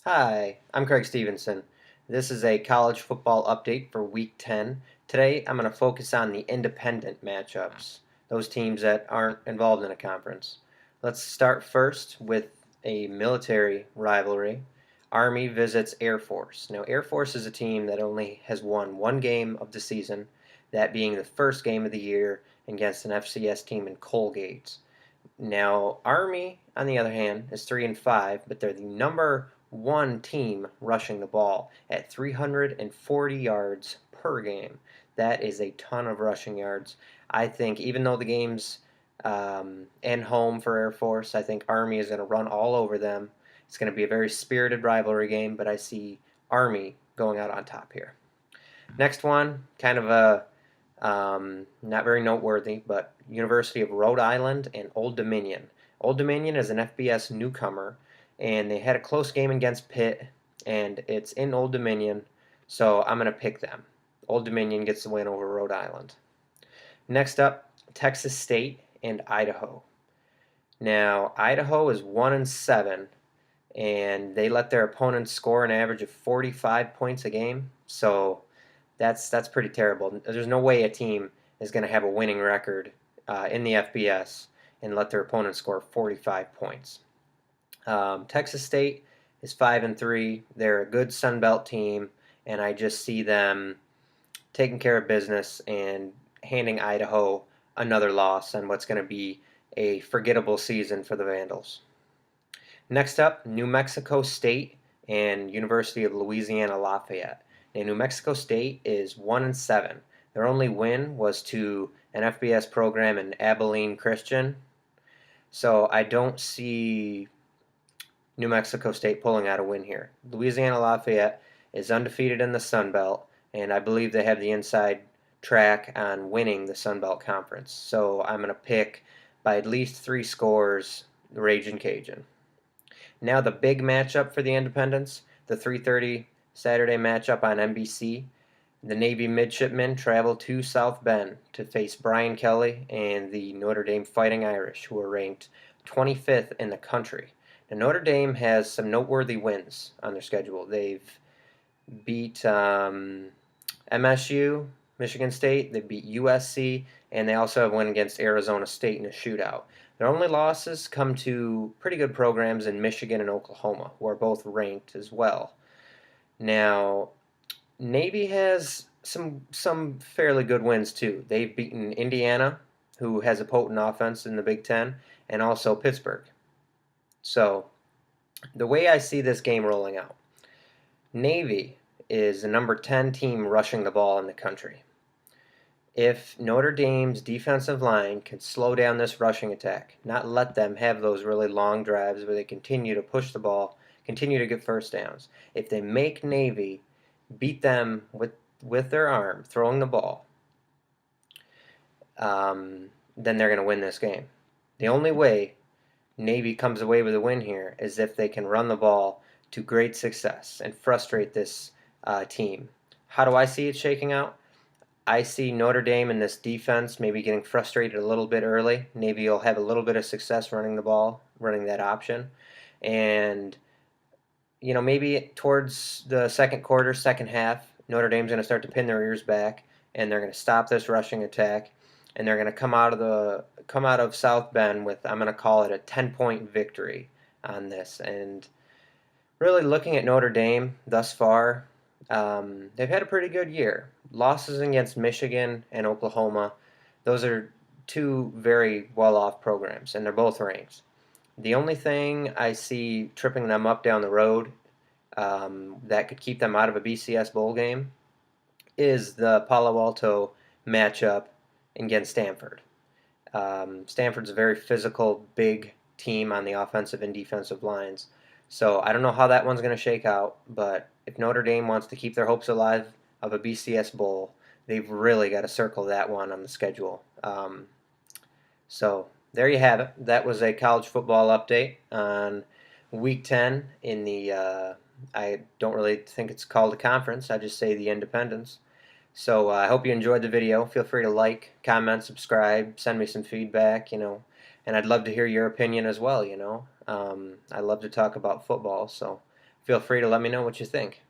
Hi, I'm Craig Stevenson. This is a college football update for Week 10. Today I'm going to focus on the independent matchups, those teams that aren't involved in a conference. Let's start first with a military rivalry. Army visits Air Force. Now, Air Force is a team that only has won one game of the season, that being the first game of the year against an FCS team in Colgate. Now, Army, on the other hand, is 3-5, but they're the number one team rushing the ball at 340 yards per game. That is a ton of rushing yards. I think even though the game's and home for Air Force, I think Army is going to run all over them. It's going to be a very spirited rivalry game, but I see Army going out on top here. Next one, kind of a not very noteworthy, but University of Rhode Island and Old Dominion. Old Dominion is an FBS newcomer, and they had a close game against Pitt, and it's in Old Dominion, so I'm going to pick them. Old Dominion gets the win over Rhode Island. Next up, Texas State and Idaho. Now, Idaho is 1-7, and they let their opponents score an average of 45 points a game, so that's pretty terrible. There's no way a team is going to have a winning record in the FBS and let their opponent score 45 points. Texas State is 5-3. They're a good Sun Belt team, and I just see them taking care of business and handing Idaho another loss on what's going to be a forgettable season for the Vandals. Next up, New Mexico State and University of Louisiana Lafayette. And New Mexico State is 1-7. Their only win was to an FBS program in Abilene Christian. So I don't see New Mexico State pulling out a win here. Louisiana Lafayette is undefeated in the Sun Belt, and I believe they have the inside track on winning the Sun Belt Conference. So I'm going to pick by at least 3 scores the Ragin' Cajun. Now the big matchup for the Independents, the 3:30 Saturday matchup on NBC. The Navy midshipmen travel to South Bend to face Brian Kelly and the Notre Dame Fighting Irish, who are ranked 25th in the country. Now, Notre Dame has some noteworthy wins on their schedule. They've beat MSU, Michigan State, they beat USC, and they also have won against Arizona State in a shootout. Their only losses come to pretty good programs in Michigan and Oklahoma, who are both ranked as well. Now, Navy has some fairly good wins too. They've beaten Indiana, who has a potent offense in the Big Ten, and also Pittsburgh. So, the way I see this game rolling out, Navy is the number 10 team rushing the ball in the country. If Notre Dame's defensive line can slow down this rushing attack, not let them have those really long drives where they continue to push the ball, continue to get first downs. If they make Navy beat them with their arm, throwing the ball, then they're going to win this game. The only way Navy comes away with a win here is if they can run the ball to great success and frustrate this team. How do I see it shaking out? I see Notre Dame in this defense maybe getting frustrated a little bit early. Navy will have a little bit of success running the ball, running that option. And, maybe towards the second quarter, second half, Notre Dame's going to start to pin their ears back, and they're going to stop this rushing attack, and they're going to come out of South Bend with, I'm going to call it a 10-point victory on this. And really looking at Notre Dame thus far, they've had a pretty good year. Losses against Michigan and Oklahoma, those are 2 very well-off programs, and they're both ranked. The only thing I see tripping them up down the road that could keep them out of a BCS bowl game is the Palo Alto matchup against Stanford. Stanford's a very physical, big team on the offensive and defensive lines. So I don't know how that one's going to shake out, but if Notre Dame wants to keep their hopes alive of a BCS bowl, they've really got to circle that one on the schedule. So there you have it. That was a college football update on Week 10 in the, I don't really think it's called a conference, I just say the Independents. So I hope you enjoyed the video. Feel free to like, comment, subscribe, send me some feedback, and I'd love to hear your opinion as well, I love to talk about football, so Feel free to let me know what you think.